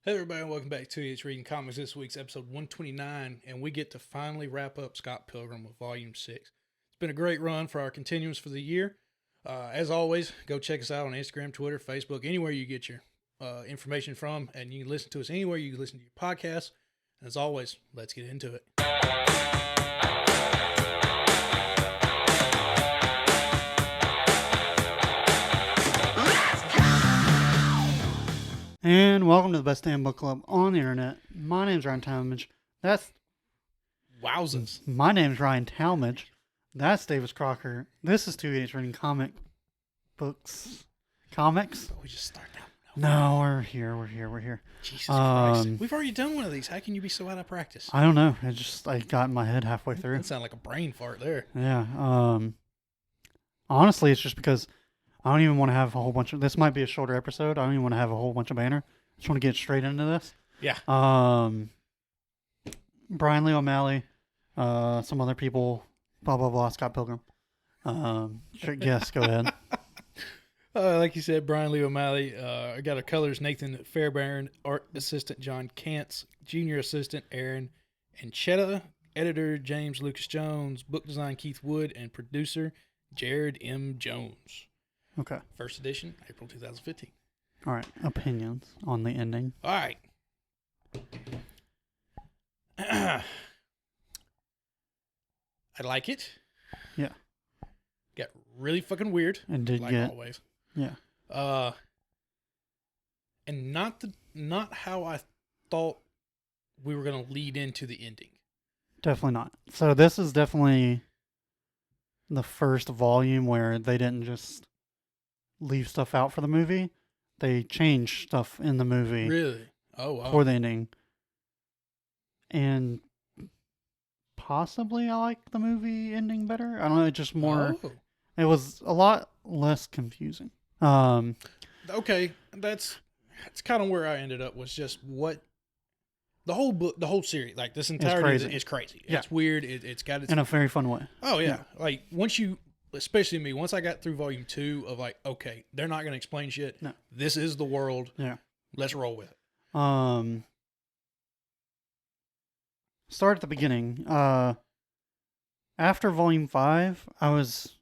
Hey everybody, and welcome back to It's Reading Comics. This week's episode 129, and we get to finally wrap up Scott Pilgrim with Volume 6. It's been a great run for our continuance for the year. As always, go check us out on Instagram, Twitter, Facebook, anywhere you get your information from, and you can listen to us anywhere you listen to your podcasts. And as always, let's get into it. And welcome to the Best Damn Book Club on the internet. My name's Ryan Talmadge. Wowzers. My name's Ryan Talmadge. That's Davis Crocker. This is 2 H Reading Comics. Comics? We just start now. No, we're here. Jesus Christ. We've already done one of these. How can you be so out of practice? I don't know. I got in my head halfway through. That sounded like a brain fart there. Yeah. Honestly, it's just because I don't even want to have a whole bunch of... This might be a shorter episode. I don't even want to have a whole bunch of banner. I just want to get straight into this. Yeah. Brian Lee O'Malley, some other people, blah, blah, blah, Scott Pilgrim. Yes, go ahead. Like you said, Brian Lee O'Malley. I got our colors: Nathan Fairbairn, art assistant John Kantz, junior assistant Aaron Anchetta, editor James Lucas Jones, book design Keith Wood, and producer Jared M. Jones. Okay. First edition, April 2015. All right. Opinions on the ending. All right. I like it. Yeah. Got really fucking weird. And did like get always. Yeah. And not how I thought we were gonna lead into the ending. Definitely not. So this is definitely the first volume where they didn't just leave stuff out for the movie. They changed stuff in the movie. Really? Oh wow. For the ending. And possibly I like the movie ending better. I don't know, it's just more It was a lot less confusing. Okay, that's kind of where I ended up, was just what the whole book, the whole series, like this entirety is crazy. Yeah. It's weird. It's got its... in a very fun way. Oh yeah. Like once you, especially me, once I got through volume 2 of like, okay, they're not going to explain shit. No. This is the world. Yeah. Let's roll with it. Start at the beginning. After volume 5, I was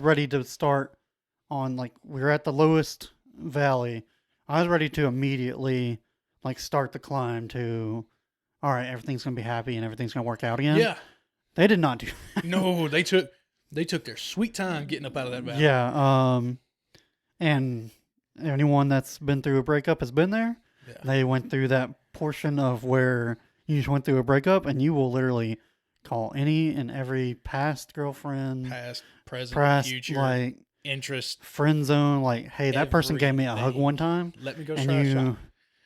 ready to start on, like, we were at the lowest valley. I was ready to immediately, like, start the climb to, all right, everything's going to be happy and everything's going to work out again. Yeah. They did not do that. No, they took their sweet time getting up out of that valley. Yeah. And anyone that's been through a breakup has been there. Yeah. They went through that portion of where you just went through a breakup and you will literally call any and every past girlfriend, Past, present, future, like interest, friend zone, like, hey, that person gave me a hug one time. Let me go try a shot.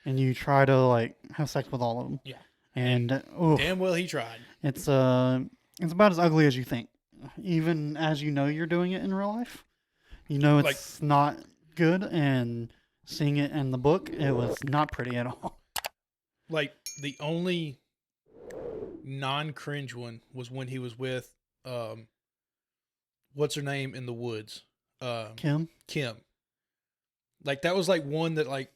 And you try to, like, have sex with all of them. Yeah. And damn well he tried. It's about as ugly as you think. Even as you know you're doing it in real life. You know it's not good, and seeing it in the book, it was not pretty at all. Like, the only non-cringe one was when he was with, what's her name in the woods? Kim. Like, that was like one that like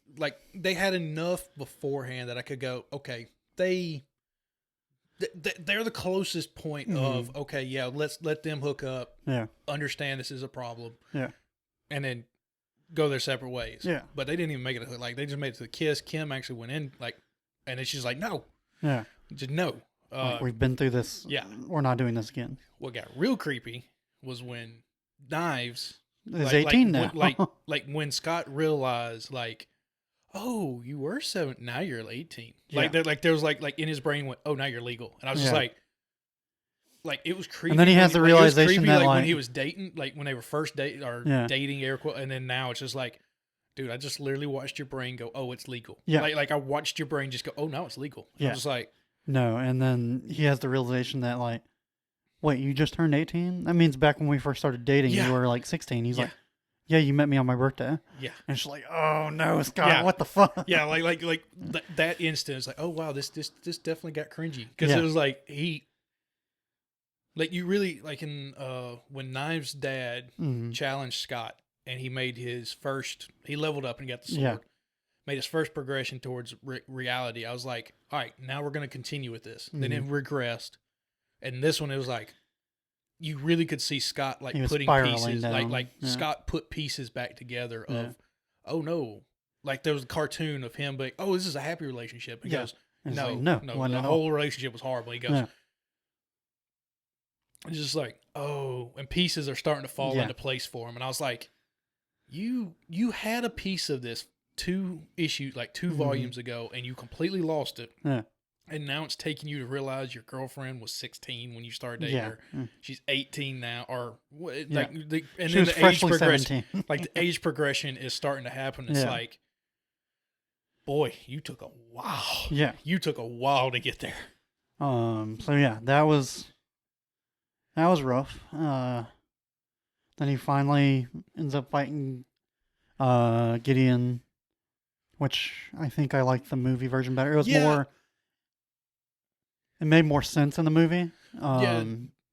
they had enough beforehand that I could go, okay, they're the closest point of, okay, yeah, let's let them hook up. Yeah. Understand this is a problem. Yeah. And then go their separate ways. Yeah. But they didn't even make it a hook. Like, they just made it to the kiss. Kim actually went in, like, and then she's like, no. Yeah. Just no. Like, we've been through this. Yeah. We're not doing this again. What got real creepy was when Knives is 18 now. like when Scott realized, like, oh, you were 7, now you're 18. Yeah. Like there was like in his brain went, oh, now you're legal. And I was just like it was creepy. And then he has the realization creepy, that, like, like, when he was dating, like when they were first dating air quote, and then now it's just like, dude, I just literally watched your brain go, oh, it's legal. Yeah. Like I watched your brain just go, oh, now it's legal. Yeah. I was just like, no. And then he has the realization that, like, wait, you just turned 18? That means back when we first started dating, you were like 16. He's like, yeah, you met me on my birthday. Yeah. And she's like, oh no, Scott, what the fuck? Yeah, like that instant is like, oh wow, this definitely got cringy, because it was like you really, like, in when Knives' dad challenged Scott and he made his first, he leveled up and got the sword. Yeah. made his first progression towards reality. I was like, all right, now we're going to continue with this. Then it regressed. And this one, it was like, you really could see Scott like putting pieces, down. like Scott put pieces back together of, oh no. Like there was a cartoon of him, but oh, this is a happy relationship. He goes, no, like, no, the whole relationship was horrible. He goes, it's just like, oh, and pieces are starting to fall into place for him. And I was like, you had a piece of this 2 volumes ago, and you completely lost it. Yeah. And now it's taking you to realize your girlfriend was 16 when you started dating her. She's 18 now, or and then the age progression, like the age progression is starting to happen. It's like, boy, you took a while. Yeah, you took a while to get there. So yeah, that was rough. Then he finally ends up fighting Gideon, which I think I liked the movie version better. It was more. It made more sense in the movie.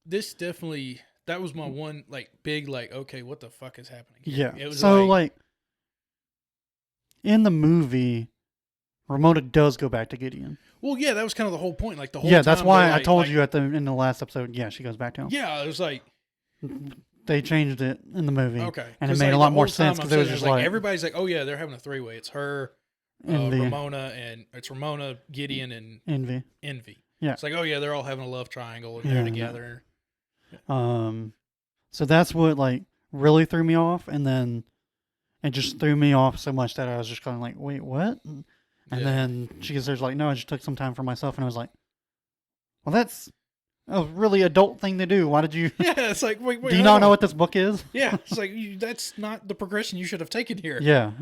This definitely, that was my one, like, big, like, okay, what the fuck is happening here? Yeah. It was so, like, in the movie, Ramona does go back to Gideon. Well, yeah, that was kind of the whole point. Like, the whole time. That's why I told you in the last episode, she goes back to him. Yeah, it was like... They changed it in the movie. Okay. And it made a lot more sense because it was just like... Everybody's like, oh, yeah, they're having a 3-way. It's her, Ramona, and it's Ramona, Gideon, and... Envy. Yeah. It's like, oh, yeah, they're all having a love triangle and they're together. Yeah. So that's what, like, really threw me off. And then it just threw me off so much that I was just kind of like, wait, what? And then she gets there, like, no, I just took some time for myself. And I was like, well, that's a really adult thing to do. Why did you... Yeah, it's like, wait. Do you not know what this book is? Yeah, it's like, that's not the progression you should have taken here. Yeah.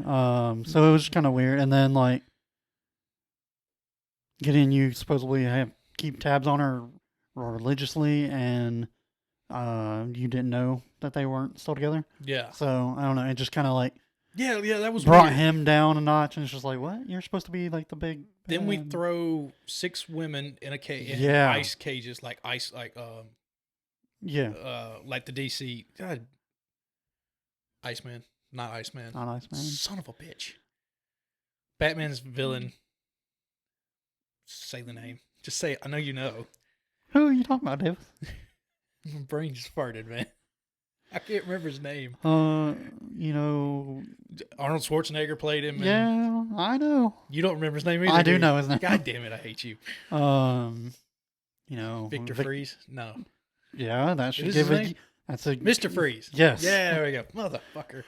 So it was just kind of weird. And then, like, Gideon, you supposedly keep tabs on her religiously, and you didn't know that they weren't still together. Yeah. So I don't know. It just kind of like that was brought weird. him down a notch, and it's just like, what? You're supposed to be like the big. Then we throw 6 women in a cage, ice cages, like ice, like like the DC Iceman, not Iceman, son of a bitch. Batman's villain. Say the name. Just say it. I know you know. Who are you talking about, Davis? My brain just farted, man. I can't remember his name. You know... Arnold Schwarzenegger played him. Yeah, I know. You don't remember his name either? I do know his name. God damn it, I hate you. You know... Victor Freeze? No. Yeah, that should give it... That's a... Mr. Freeze. Yes. Yeah, there we go. Motherfucker.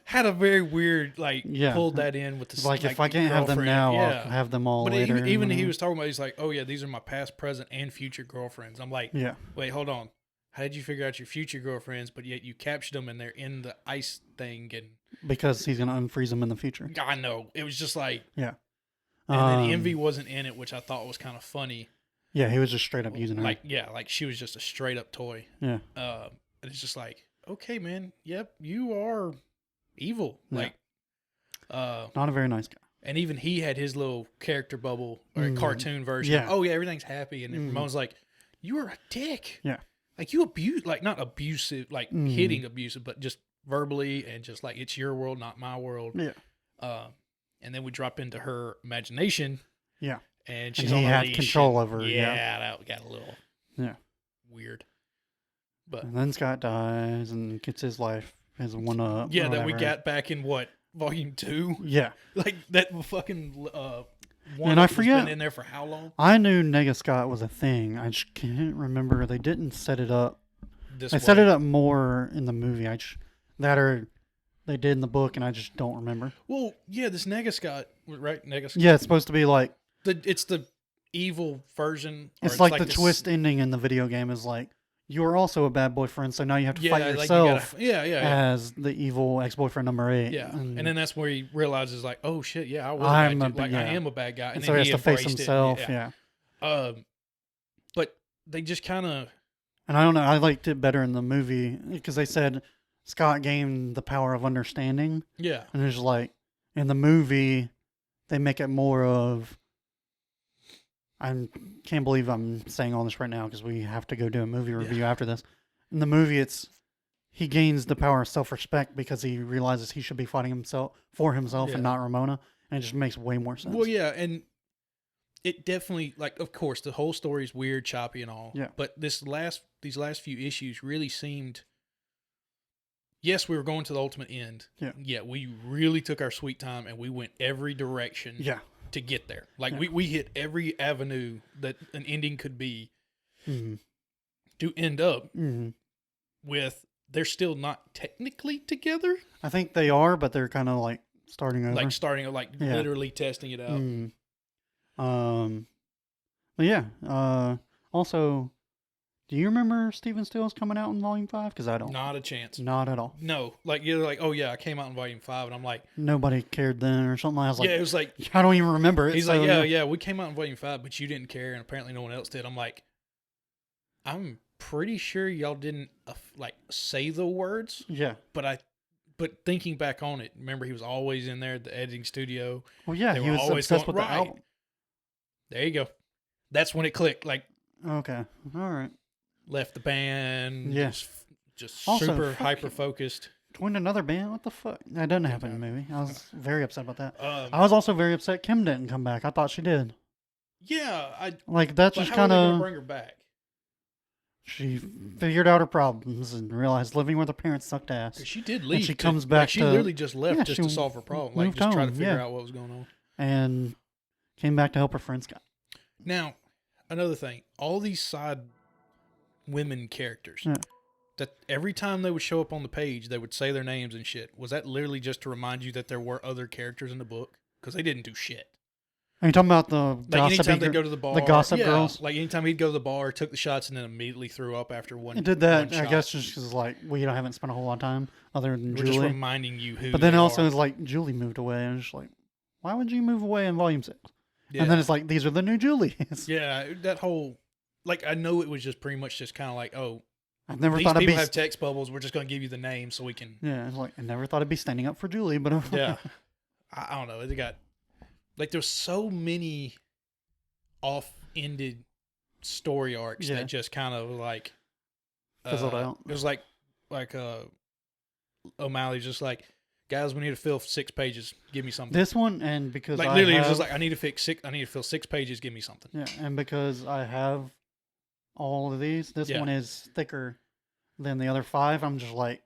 Had a very weird, pulled that in with the... Like, if I can't have them now, I'll have them all later. But even he was talking about, he's like, oh yeah, these are my past, present, and future girlfriends. I'm like, wait, hold on. How did you figure out your future girlfriends, but yet you captured them and they're in the ice thing? And because he's going to unfreeze them in the future. I know. It was just like... Yeah. And then Envy wasn't in it, which I thought was kind of funny. Yeah, he was just straight up using her. Like she was just a straight up toy. Yeah. And it's just like, okay, man. Yep, you are... evil, not a very nice guy. And even he had his little character bubble or cartoon version. Yeah. Oh yeah, everything's happy, and Ramon's like, "You are a dick." Yeah. Like you abuse, like not abusive, like hitting abusive, but just verbally and just like it's your world, not my world. Yeah. And then we drop into her imagination. Yeah. And she's he on a had leash control over her. Yeah, that got a little weird. But and then Scott dies and gets his life. His one up. Yeah, that we got back in volume 2? Yeah. Like that fucking one and I forget been in there for how long? I knew Nega Scott was a thing. I just can't remember. They didn't set it up. Set it up more in the movie. They did in the book, and I just don't remember. Well, yeah, this Nega Scott, right? Nega Scott. Yeah, it's supposed to be like it's the evil version. It's like the twist ending in the video game is like, you are also a bad boyfriend, so now you have to fight yourself as the evil ex-boyfriend number 8. Yeah, and then that's where he realizes, like, oh, shit, yeah, I am a bad guy. And so then he has to face himself, But they just kind of... And I don't know, I liked it better in the movie, because they said Scott gained the power of understanding. Yeah. And it's like, in the movie, they make it more of... I can't believe I'm saying all this right now because we have to go do a movie review after this. In the movie, he gains the power of self-respect because he realizes he should be fighting for himself and not Ramona. and it just makes way more sense. Well, yeah, and it definitely, like, of course, the whole story is weird, choppy, and all. Yeah. But these last few issues really seemed. Yes, we were going to the ultimate end. Yeah. Yeah, we really took our sweet time and we went every direction. Yeah. To get there, like Yeah. we hit every avenue that an ending could be. Mm-hmm. To end up Mm-hmm. with they're still not technically together. I think they are, but they're kind of like starting over. Like starting, like literally testing it out. But yeah. Also, do you remember Stephen Stills coming out in Volume 5? Because I don't. Not a chance. Not at all. No, like you're like, oh yeah, I came out in Volume 5, and I'm like, nobody cared then, or something. I was like, yeah, it was like, I don't even remember it. He's so, like, yeah, we came out in Volume 5, but you didn't care, and apparently no one else did. I'm like, I'm pretty sure y'all didn't like say the words. Yeah. But thinking back on it, remember he was always in there at the editing studio. Well, yeah, he was obsessed with the album. There you go. That's when it clicked. Like, okay, all right. Left the band. Yeah. Just Also, super hyper focused. Joined another band. What the fuck? That doesn't happen in the movie. I was very upset about that. I I was also very upset Kim didn't come back. I thought she did. Yeah, like that's just kind of of bring her back. She figured out her problems and realized living with her parents sucked ass. She did leave. And she comes back. Like, she literally just left just to solve her problem. Like just try to home, figure out what was going on. And came back to help her friend Scott. Now, another thing, all these side women characters. Yeah. That every time they would show up on the page, they would say their names and shit. Was that literally just to remind you that there were other characters in the book? Because they didn't do shit. Are you talking about the like gossip? Anytime they go to the bar, the gossip girls. Like anytime he'd go to the bar, took the shots, and then immediately threw up after one. It did that. One I shot. guess just because like we haven't spent a whole lot of time other than We're Julie. just reminding you who. But then they also are. it's like Julie moved away, and it's like, why would you move away in Volume 6? Yeah. And then it's like these are the new Julies. Yeah, that whole like I know it was just pretty much just kind of like, oh, I've never these thought people I'd be. have text bubbles. We're just going to give you the name so we can. Yeah, it's like I never thought I'd be standing up for Julie, but Yeah, I don't know. They got like there's so many off-ended story arcs that just kind of like fizzled out. It was like O'Malley's just like, guys, we need to fill 6 pages. Give me something. This one, and because like literally, it was just like I need to fill 6 pages. Give me something. Yeah, and because I have all of these, this Yeah. one is thicker than the other 5. I'm just like,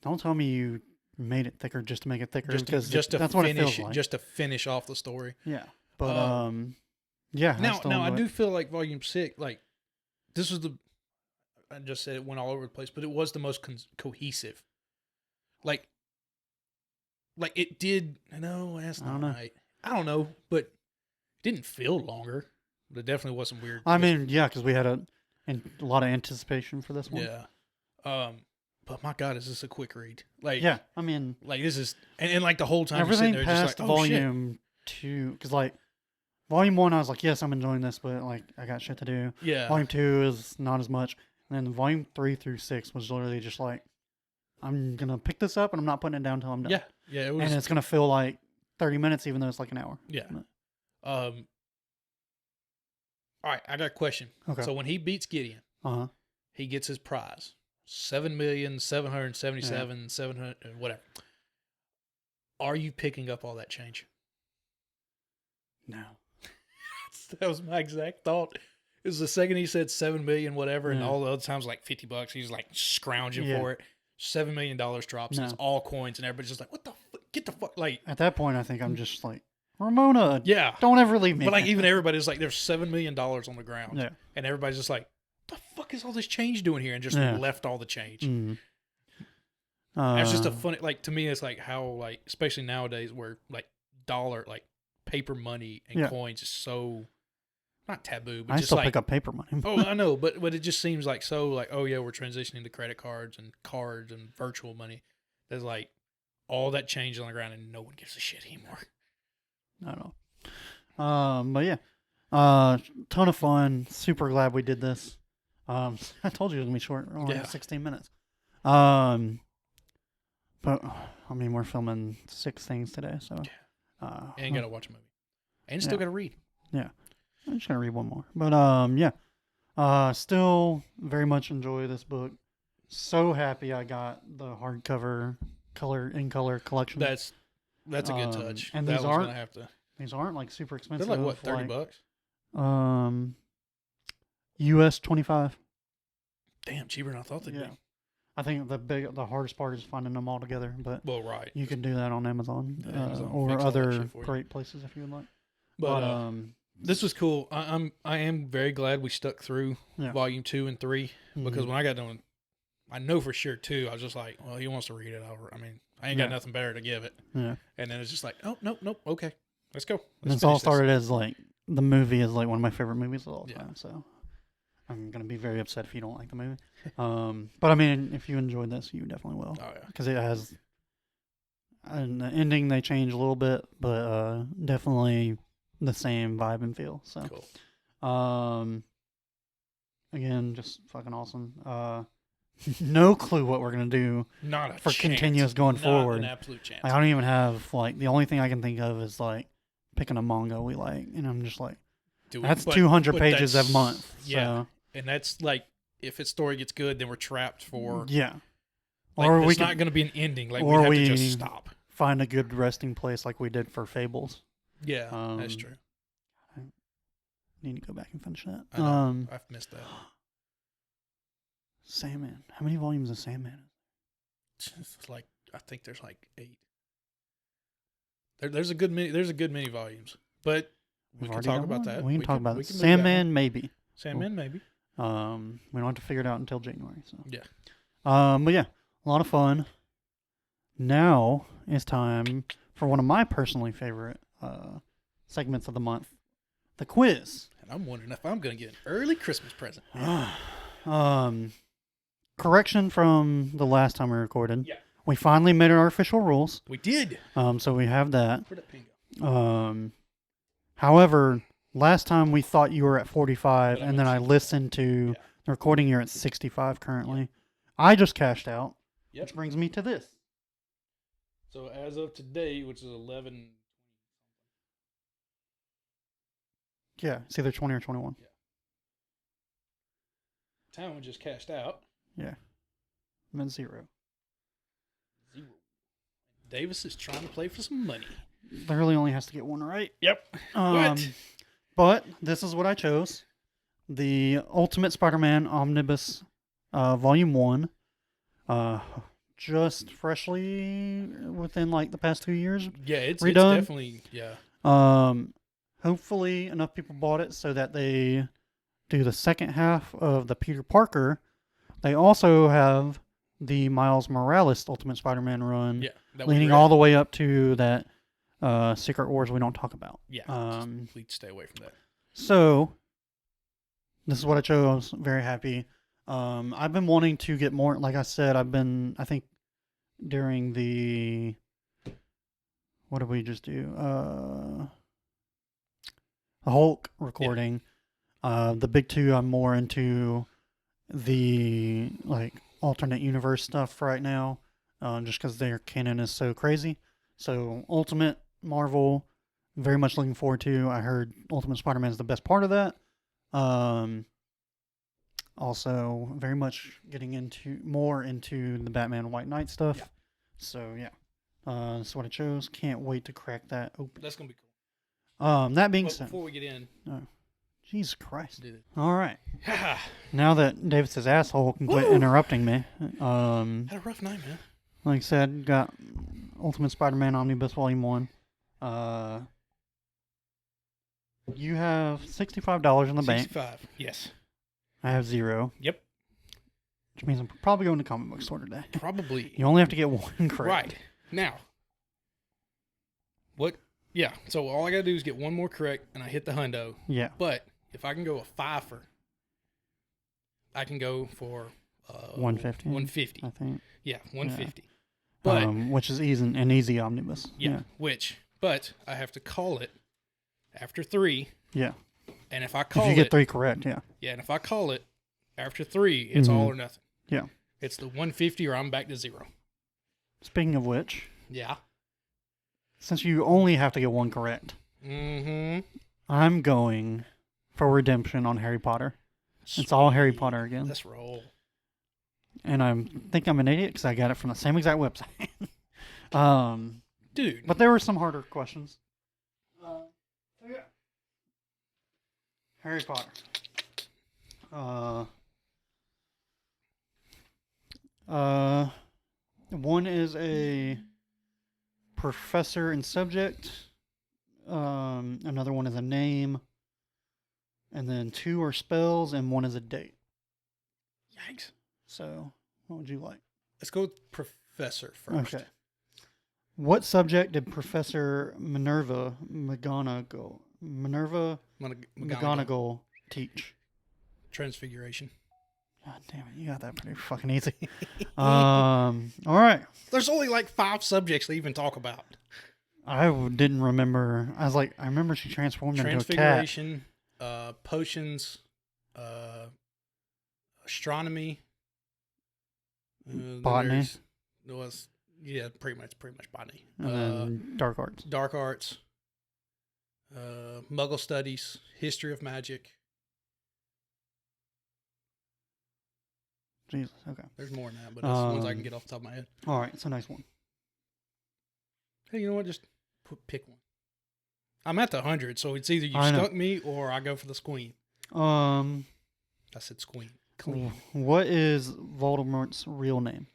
don't tell me you made it thicker just to make it thicker, because that's what it feels like. Just to finish off the story. Yeah, but yeah. Now I do feel like Volume 6, like this was I just said it went all over the place, but it was the most cohesive. Like it did. No, that's not right. I don't know, but it didn't feel longer. But it definitely wasn't weird. I mean, yeah, because we had a lot of anticipation for this one. Yeah. But my God, is this a quick read? Like, yeah, I mean, like this is, and like the whole time everything you're sitting there past just like, Volume 2, because like Volume 1, I was like, yes, I'm enjoying this, but like I got shit to do. Yeah. Volume 2 is not as much, and then Volume 3 through 6 was literally just like, I'm gonna pick this up and I'm not putting it down until I'm done. Yeah. Yeah. It was, and it's gonna feel like 30 minutes, even though it's like an hour. Yeah. All right, I got a question. Okay. So when he beats Gideon, he gets his prize. 7,777,700 whatever. Are you picking up all that change? No. That was my exact thought. It was the second he said 7 million whatever, and Yeah. all the other times like $50. He's like scrounging for it. $7 million drops. And it's all coins, and everybody's just like, "What the fuck? Get the fuck!" Like at that point, I think I'm just like, Ramona. Yeah. Don't ever leave me. But like even everybody's like, "There's $7 million on the ground," Yeah. and everybody's just like, "The fuck is all this change doing here?" And just left all the change. Mm. It's just a funny, like to me, it's like how like especially nowadays where like dollar, like paper money and coins is so not taboo, but I just still like pick up paper money. oh, I know, but it just seems like so like oh yeah, we're transitioning to credit cards and virtual money. There's like all that change on the ground and no one gives a shit anymore. I don't know. But yeah, ton of fun. Super glad we did this. I told you it was gonna be short, only 16 minutes. But I mean, we're filming 6 things today, so and gotta watch a movie, and still gotta read. Yeah, I'm just gonna read one more. But yeah, still very much enjoy this book. So happy I got the hardcover color collection. That's That's a good touch. And that these one's aren't gonna have to. these aren't like super They're expensive. like what, $30? US 25. Damn, cheaper than I thought they'd Yeah. be. I think the hardest part is finding them all together, but Well, right. you can do that on Amazon, Amazon or fix all that other shit for you. great places if you would like. But this was cool. I am very glad we stuck through Yeah. volume 2 and 3 because Mhm. when I got done, I know for sure 2. I was just like, well, he wants to read it over. I mean, I ain't got Yeah. nothing better to give it. Yeah. And then it's just like, oh nope, okay, let's go. And Let's this all finish this. started as like the movie is like one of my favorite movies of all Yeah. time. So I'm gonna be very upset if you don't like the movie. But I mean, if you enjoyed this, you definitely will, Oh yeah. because it has an ending they change a little bit, but definitely the same vibe and feel. So Cool. again, just fucking awesome. No clue what we're gonna do Not a for chance. continuous going Not forward. an absolute chance. I don't even have like the only thing I can think of is like picking a manga we like, and I'm just like, that's 200 pages a month. Yeah, So, and that's like if its story gets good, then we're trapped for. yeah. Like, Or it's we not could going to be an ending. Like or we have we- to just stop. find a good resting place like we did for Fables. Yeah, that's true. Need to go back and finish that. I know. I've missed that. Sandman. How many volumes of Sandman? It's like I think there's like 8. There's a good many volumes, but we We've can already talk done about one? that. We can talk about we it. can move that one. Sandman, maybe. Sandman, maybe. We don't have to figure it out until January. So Yeah. But yeah, a lot of fun. Now it's time for one of my personally favorite segments of the month, the quiz. And I'm wondering if I'm going to get an early Christmas present. Correction from the last time we recorded. Yeah. We finally made our official rules. We did. So we have that. Where'd that pin go? However, last time we thought you were at 45, But I and then I mentioned- listened to the recording. You're at 65 currently. I just cashed out, Yep. which brings me to this. So as of today, which is 11. Yeah, it's either 20 or 21. Town just cashed out. Yeah, I'm at 0. 0. Davis is trying to play for some money. Literally only has to get one right. Yep. But this is what I chose: the Ultimate Spider-Man Omnibus, Volume 1. Just freshly within like the past 2 years. Yeah, it's redone. definitely Hopefully enough people bought it so that they do the second half of the Peter Parker. They also have the Miles Morales Ultimate Spider-Man run, leading all the way up to that Secret Wars we don't talk about. Yeah, please stay away from that. So this is what I chose. Very happy. I've been wanting to get more. Like I said, I think during the, what did we just do? The Hulk recording. The big two, I'm more into the like alternate universe stuff right now, just because their canon is so crazy. So Ultimate Marvel, very much looking forward to. I heard Ultimate Spider-Man is the best part of that. Also, very much getting more into the Batman White Knight stuff. Yeah. So yeah, that's what I chose. Can't wait to crack that open. That's gonna be cool. That being But said, before we get in, Jesus Christ. did it. All right. Now that Davis's asshole can quit Woo! interrupting me, Had a rough night, man. like I said, got Ultimate Spider-Man Omnibus Volume 1. You have $65 in the bank. 65. Yes. I have 0. Yep. Which means I'm probably going to comic book store today. Probably. You only have to get one correct. Right. Now. What? Yeah. So all I gotta do is get one more correct, and I hit the hundo. Yeah. But if I can go a fifer, I can go for 150. 150. I think. Yeah, 150. But which is an easy omnibus. yeah, but I have to call it after 3. Yeah. And if I call if you get 3 correct, yeah. Yeah, and if I call it after 3, it's all or nothing. Yeah. It's the 150 or I'm back to 0. Speaking of which, Yeah. since you only have to get 1 correct, I'm going for redemption on Harry Potter. It's all Harry Potter again. Let's roll. And I think I'm an idiot because I got it from the same exact website. Dude. But there were some harder questions. So yeah. Harry Potter. One is a professor and subject. Another one is a name. And then 2 are spells, and 1 is a date. Yikes. So, what would you like? Let's go with Professor first. Okay. What subject did Professor Minerva McGonagall teach? Transfiguration. God damn it, you got that pretty fucking easy. All right. There's only like 5 subjects to even talk about. I didn't remember. I remember she transformed into a cat. Transfiguration, potions, astronomy, botany. There was pretty much botany. And then dark arts. Dark arts, Muggle studies, history of magic. Jesus, okay. There's more than that, but that's the ones I can get off the top of my head. All right, it's a nice one. Hey, you know what? Just pick one. I'm at the 100, so it's either you I know. stuck me or I go for the squeen. I said squeen. Clean. What is Voldemort's real name?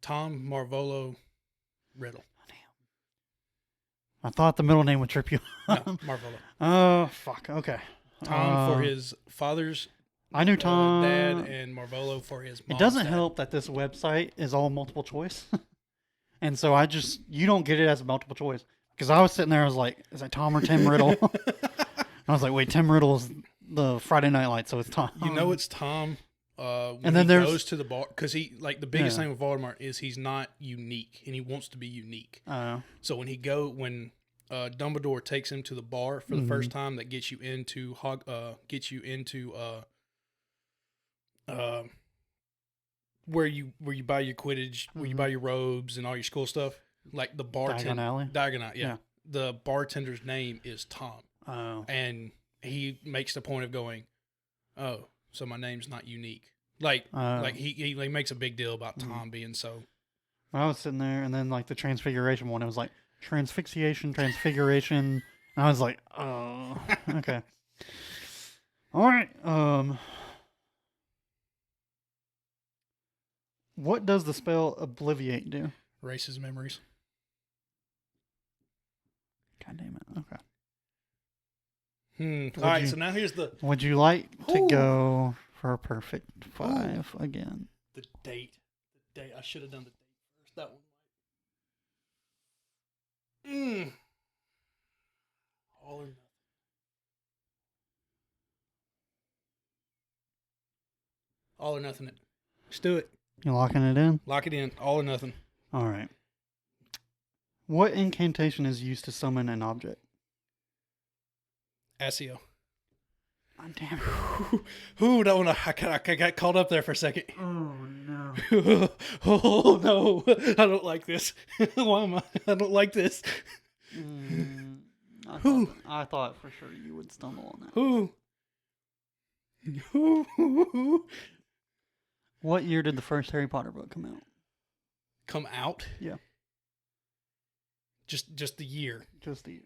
Tom Marvolo Riddle. I thought the middle name would trip you. No, Marvolo. Oh, fuck. Okay. Tom for his father's I knew Tom. dad, and Marvolo for his mom's It doesn't dad. help that this website is all multiple choice. And so you don't get it as a multiple choice. Because I was sitting there, I was like, is it Tom or Tim Riddle? I was like, wait, Tim Riddle is the Friday Night Lights, so it's Tom. You know it's Tom when and then he there's goes to the bar. Because the biggest thing with Voldemort is he's not unique, and he wants to be unique. So when Dumbledore takes him to the bar for the first time, that gets you into where you buy your Quidditch, where you buy your robes and all your school stuff, like the bartender. Diagon Alley, yeah. The bartender's name is Tom. Oh. And he makes the point of going, oh, so my name's not unique. Like he makes a big deal about Tom being so. I was sitting there, and then like the transfiguration one, it was like transfixiation, transfiguration. And I was like, oh, okay. All right. What does the spell Obliviate do? Erases memories. God damn it. Okay. All right, so now here's the... Would you like to go for a perfect 5 again? The date. I should have done the date first. That one. All or nothing. All or nothing it. Let's do it. You locking it in? Lock it in. All or nothing. All right. What incantation is used to summon an object? Asio. Oh, damn it. Ooh, that one, I got caught up there for a second. Oh, no. Oh, no. I don't like this. Why am I? I don't like this. I thought for sure you would stumble on that. Ooh. What year did the first Harry Potter book come out? Come out? Yeah. Just the year. Just the year.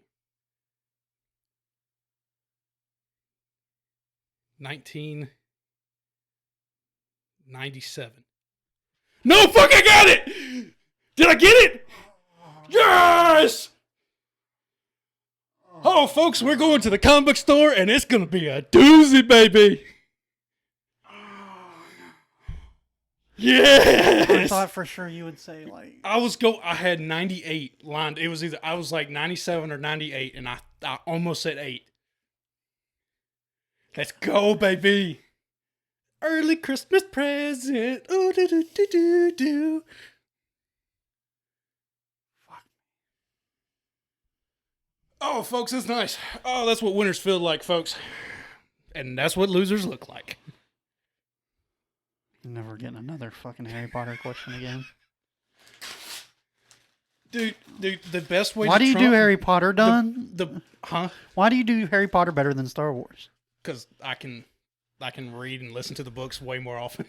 1997. No, fuck, I got it! Did I get it? Yes! Oh, folks, we're going to the comic book store, and it's going to be a doozy, baby. Yes! I thought for sure you would say, like... I had 98 lined. It was either, I was like 97 or 98, and I almost said 8. Let's go, baby. Early Christmas present. Ooh, do, do, do, do, do. Fuck. Oh, folks, it's nice. Oh, that's what winners feel like, folks. And that's what losers look like. Never getting another fucking Harry Potter question again. Dude, the best way Why to do you do Harry Potter Huh? Why do you do Harry Potter better than Star Wars? Because I can read and listen to the books way more often.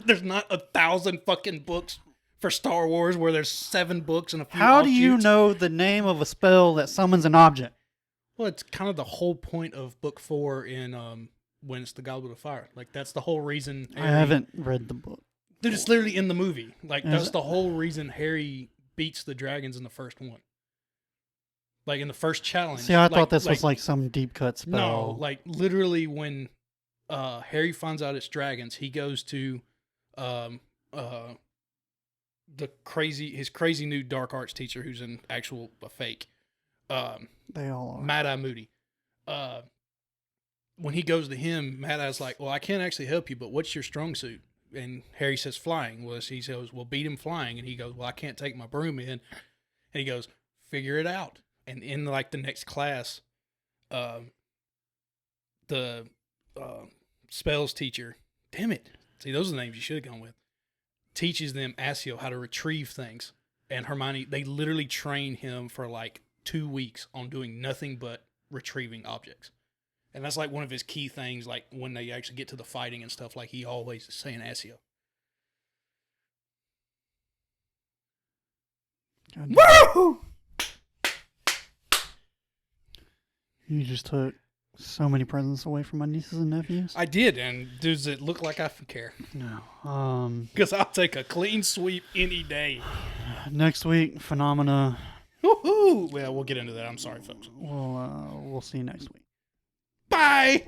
There's not 1,000 fucking books for Star Wars, where there's 7 books and a few. How do you offshoots. know the name of a spell that summons an object? Well, it's kind of the whole point of book 4 in when it's the Goblet of Fire. Like that's the whole reason. I haven't read the book. Dude, it's literally in the movie. Like Is that's it? the whole reason Harry beats the dragons in the first one. Like in the first challenge. See, I thought this was like some deep cut spell. No, like literally when Harry finds out it's dragons, he goes to his crazy new dark arts teacher who's an actual a fake. They all are. Mad Eye Moody. When he goes to him, Mad Eye's like, well, I can't actually help you, but what's your strong suit? And Harry says flying. Well, he says, well, beat him flying. And he goes, well, I can't take my broom in. And he goes, figure it out. And in like the next class, the spells teacher, damn it. See, those are the names you should have gone with. Teaches them Asio how to retrieve things. And Hermione, they literally train him for like 2 weeks on doing nothing but retrieving objects. And that's like one of his key things, like when they actually get to the fighting and stuff, like he always is saying Asio. Woo! You just took so many presents away from my nieces and nephews. I did, and does it look like I care? No. Because I'll take a clean sweep any day. Next week, Phenomena. Woohoo! Well, we'll get into that. I'm sorry, folks. We'll see you next week. Bye!